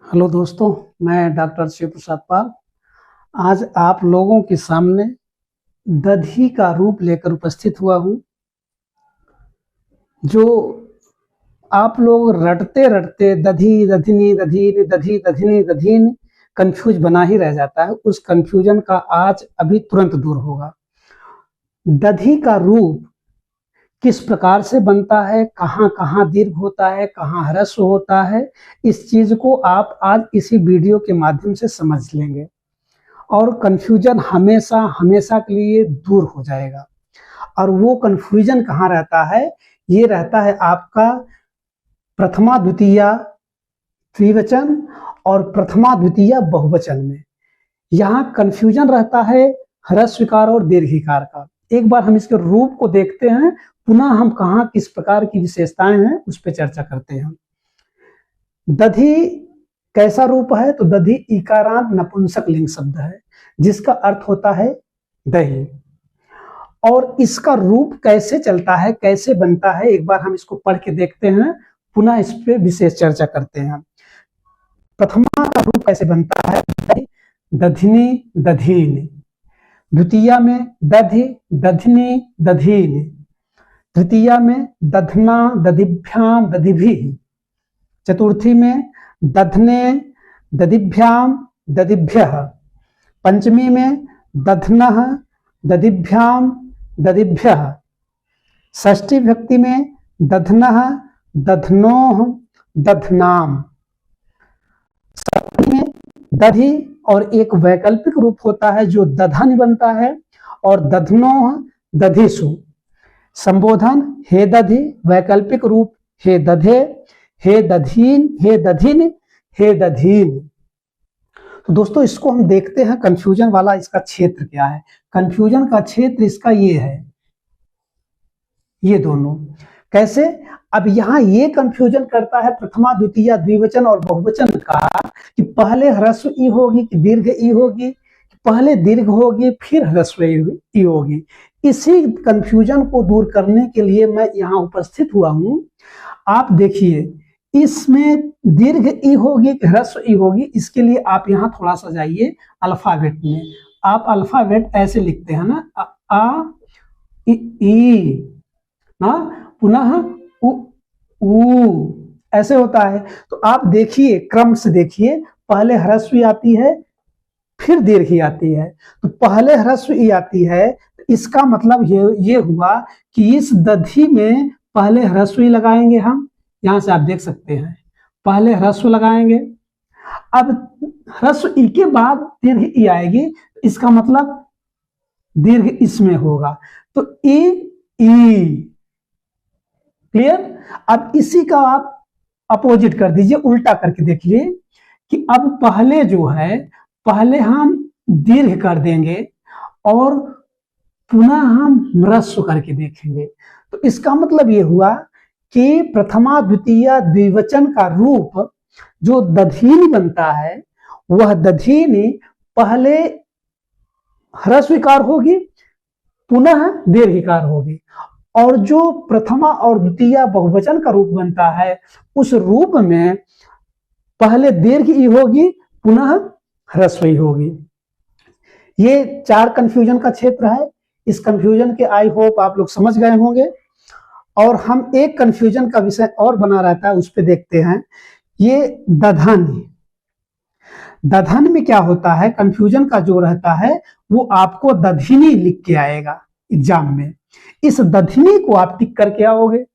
Hello दोस्तों, मैं doctor Shiv प्रसाद पाल आज आप लोगों के सामने दधी का रूप लेकर उपस्थित हुआ हूँ। जो आप लोग रटते रटते दधी दधिनी दधीन दधी दधिनी दधीन कंफ्यूज बना ही रह जाता है, उस कंफ्यूजन का आज अभी तुरंत दूर होगा। दधी का रूप किस प्रकार से बनता है, कहाँ कहाँ दीर्घ होता है, कहाँ ह्रस्व होता है, इस चीज को आप आज इसी वीडियो के माध्यम से समझ लेंगे और कंफ्यूजन हमेशा हमेशा के लिए दूर हो जाएगा। और वो कंफ्यूजन कहाँ रहता है? ये रहता है आपका प्रथमा द्वितीया द्विवचन और प्रथमा द्वितीया बहुवचन में। यहाँ कंफ्यूजन रहता है ह्रस्वीकार और दीर्घिकार का। एक बार हम इसके रूप को देखते हैं, पुनः हम कहाँ किस प्रकार की विशेषताएं हैं उस पर चर्चा करते हैं। दधी कैसा रूप है? तो दधी इकारांत नपुंसक लिंग शब्द है जिसका अर्थ होता है दही। और इसका रूप कैसे चलता है, कैसे बनता है, एक बार हम इसको पढ़ के देखते हैं, पुनः इस पे विशेष चर्चा करते हैं। प्रथमा का रूप कैसे बनता है? दधिनी दधीन, द्वितीया में दधि दधिनी दधीन, तृतीया में दधना दधिभ्याम दधिभि, चतुर्थी में दधने दधिभ्याम दधिभ्यः, पंचमी में दधनः दधिभ्याम दधिभ्यः, षष्ठी विभक्ति में दधनः दधनोः दधनाम, सप्तमी में दधि और एक वैकल्पिक रूप होता है जो दधन बनता है और दधनोः दधिषु। संबोधन हे दधि, वैकल्पिक रूप हे दधे, हे दधीन, हे दधिन, हे दधीन। तो दोस्तों इसको हम देखते हैं कंफ्यूजन वाला इसका क्षेत्र क्या है। कंफ्यूजन का क्षेत्र इसका ये है, ये दोनों कैसे? अब यहाँ ये कंफ्यूजन करता है प्रथमा द्वितीया द्विवचन और बहुवचन का कि पहले ह्रस्व ई होगी कि दीर्घ ई होगी, पहले दीर्घ होगी फिर ह्रस्व ई होगी। इसी कंफ्यूजन को दूर करने के लिए मैं यहाँ उपस्थित हुआ हूँ। आप देखिए इसमें दीर्घ ई होगी कि ह्रस्व ई होगी, इसके लिए आप यहाँ थोड़ा सा जाइए अल्फाबेट में। आप अल्फाबेट ऐसे लिखते हैं ना, आ ई ना, पुनः उ ऊ ऐसे होता है। तो आप देखिए क्रम से देखिए, पहले ह्रस्व आती है फिर दीर्घ आती है। तो पहले ह्रस्व ई आती है, इसका मतलब ये हुआ कि इस दधी में पहले ह्रस्व ई लगाएंगे हम, यहां से आप देख सकते हैं पहले ह्रस्व लगाएंगे। अब ह्रस्व ई के बाद दीर्घ ई आएगी, इसका मतलब दीर्घ इसमें होगा, तो ई क्लियर। अब इसी का आप अपोजिट कर दीजिए, उल्टा करके देखिए कि अब पहले जो है पहले हम दीर्घ कर देंगे और पुनः हम ह्रस्व करके देखेंगे। तो इसका मतलब ये हुआ कि प्रथमा द्वितीया द्विवचन का रूप जो दधीनी बनता है, वह दधीनी पहले ह्रस्वीकार होगी पुनः दीर्घिकार होगी, और जो प्रथमा और द्वितीया बहुवचन का रूप बनता है उस रूप में पहले दीर्घ ई होगी पुनः ह्रस्व ई होगी। ये चार कंफ्यूजन का क्षेत्र है। इस कंफ्यूजन के आई होप आप लोग समझ गए होंगे। और हम एक कंफ्यूजन का विषय और बना रहता है, उस पे देखते हैं। ये दधन, दधन में क्या होता है? कंफ्यूजन का जो रहता है वो आपको दधिनी लिख के आएगा एग्जाम में। इस दधिनी को आप टिक करके आओगे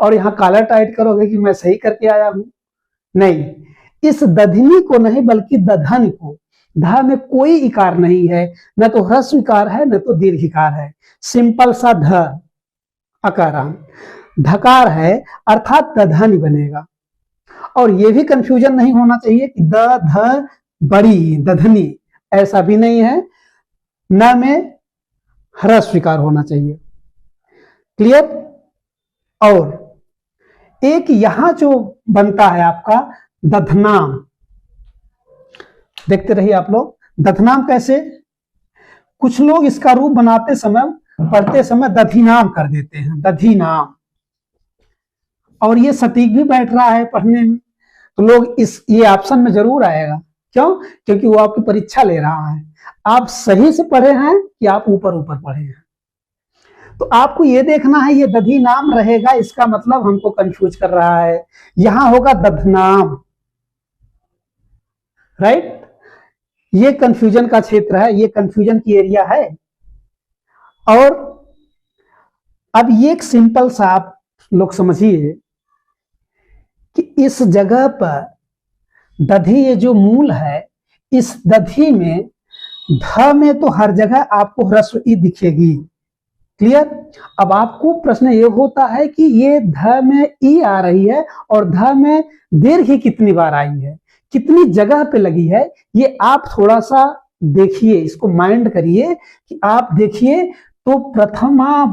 और यहाँ कॉलर टाइट करोगे कि मैं सही करके आया हूं। नहीं, इस दधिनी को नहीं बल्कि दधन को। ध में कोई इकार नहीं है, न तो ह्रस्व इकार है न तो दीर्घ इकार है, सिंपल सा ध अकारांत धकार है, अर्थात दधन बनेगा। और ये भी कंफ्यूजन नहीं होना चाहिए कि द ध बड़ी दधनी, ऐसा भी नहीं है। न में ह्रस्व इकार होना चाहिए, क्लियर। और एक यहां जो बनता है आपका दधनाम, देखते रहिए आप लोग। दधनाम कैसे? कुछ लोग इसका रूप बनाते समय पढ़ते समय दधिनाम कर देते हैं, दधिनाम, और ये सटीक भी बैठ रहा है पढ़ने में। तो लोग ये ऑप्शन में जरूर आएगा। क्यों? क्योंकि वो आपकी परीक्षा ले रहा है। आप सही से पढ़े हैं कि आप ऊपर ऊपर पढ़े हैं। तो आपको ये देखना है, ये दधी नाम रहेगा, इसका मतलब हमको कंफ्यूज कर रहा है। यहां होगा दधनाम, राइट। ये कंफ्यूजन का क्षेत्र है, ये कंफ्यूजन की एरिया है। और अब ये एक सिंपल सा आप लोग समझिए कि इस जगह पर दधी, ये जो मूल है, इस दधी में ध में तो हर जगह आपको ह्रस्व ई दिखेगी। क्लियर? अब आपको प्रश्न ये होता है कि ये ध में ई आ रही है और ध में दीर्घ ही कितनी बार आई है, कितनी जगह पे लगी है, ये आप थोड़ा सा देखिए, इसको माइंड करिए कि आप देखिए तो प्रथमा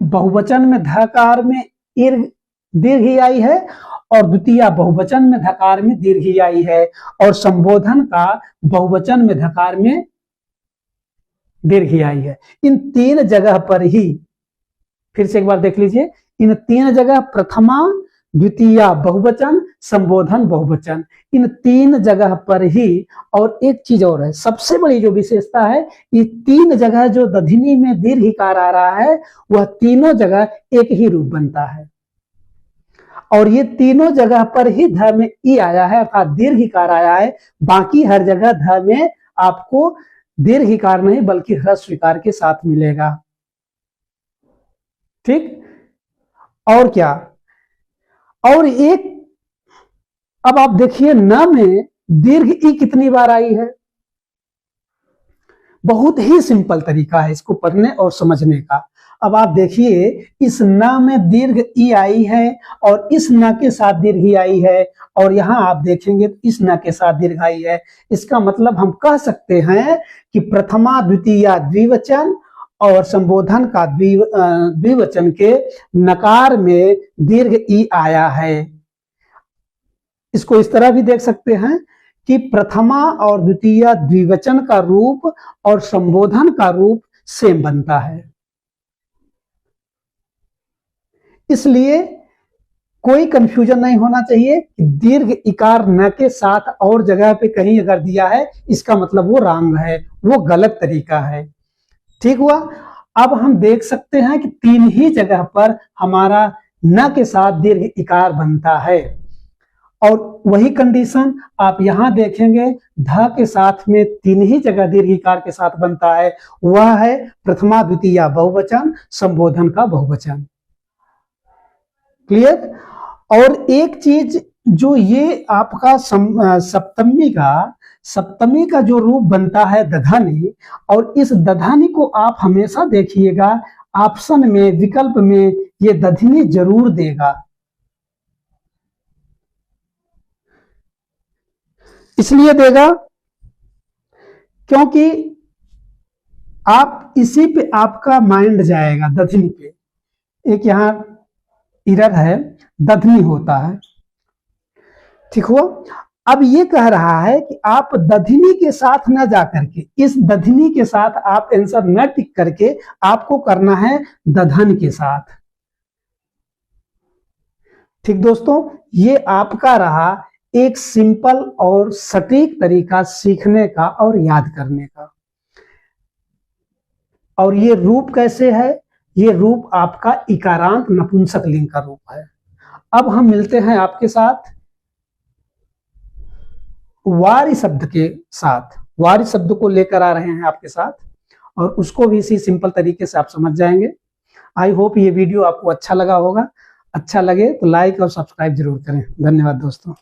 बहुवचन में धकार में दीर्घ ही आई है और द्वितीय बहुवचन में धकार में दीर्घ ही आई है, और संबोधन का बहुवचन में धकार में दीर्घ ही आई है। इन तीन जगह पर ही, फिर से एक बार देख लीजिए, इन तीन जगह प्रथमा द्वितीय बहुवचन संबोधन बहुवचन, इन तीन जगह पर ही। और एक चीज और है, सबसे बड़ी जो विशेषता है, ये तीन जगह जो दधिनी में दीर्घिकार आ रहा है, वह तीनों जगह एक ही रूप बनता है। और ये तीनों जगह पर ही ध में ई आया है, अर्थात दीर्घिकार आया है। बाकी हर जगह ध में आपको दीर्घिकार नहीं बल्कि ह्रस्वीकार के साथ मिलेगा। ठीक? और क्या? और एक, अब आप देखिए न में दीर्घ ई कितनी बार आई है। बहुत ही सिंपल तरीका है इसको पढ़ने और समझने का। अब आप देखिए, इस न में दीर्घ ई आई है और इस न के साथ दीर्घ ई आई है, और यहां आप देखेंगे तो इस न के साथ दीर्घ आई है। इसका मतलब हम कह सकते हैं कि प्रथमा द्वितीय द्विवचन और संबोधन का द्विवचन के नकार में दीर्घ ई आया है। इसको इस तरह भी देख सकते हैं कि प्रथमा और द्वितीय द्विवचन का रूप और संबोधन का रूप सेम बनता है। इसलिए कोई कंफ्यूजन नहीं होना चाहिए कि दीर्घ इकार न के साथ और जगह पे कहीं अगर दिया है, इसका मतलब वो रॉन्ग है, वो गलत तरीका है। ठीक हुआ? अब हम देख सकते हैं कि तीन ही जगह पर हमारा न के साथ दीर्घ इकार बनता है, और वही कंडीशन आप यहां देखेंगे, ध के साथ में तीन ही जगह दीर्घ इकार के साथ बनता है, वह है प्रथमा द्वितीय बहुवचन संबोधन का बहुवचन। क्लियर? और एक चीज जो ये आपका सप्तमी का जो रूप बनता है दधानी, और इस दधानी को आप हमेशा देखिएगा ऑप्शन में, विकल्प में ये दधिनी जरूर देगा। इसलिए देगा क्योंकि आप इसी पे आपका माइंड जाएगा, दधिनी पे। एक यहां इरर है, दधनी होता है। ठीक हुआ? अब ये कह रहा है कि आप दधिनी के साथ न जाकर के, इस दधिनी के साथ आप आंसर न टिक करके आपको करना है दधन के साथ। ठीक दोस्तों, ये आपका रहा एक सिंपल और सटीक तरीका सीखने का और याद करने का। और ये रूप कैसे है? ये रूप आपका इकारांत नपुंसक लिंग का रूप है। अब हम मिलते हैं आपके साथ वारी शब्द के साथ। वारी शब्द को लेकर आ रहे हैं आपके साथ, और उसको भी इसी सिंपल तरीके से आप समझ जाएंगे। आई होप ये वीडियो आपको अच्छा लगा होगा। अच्छा लगे तो लाइक और सब्सक्राइब जरूर करें। धन्यवाद दोस्तों।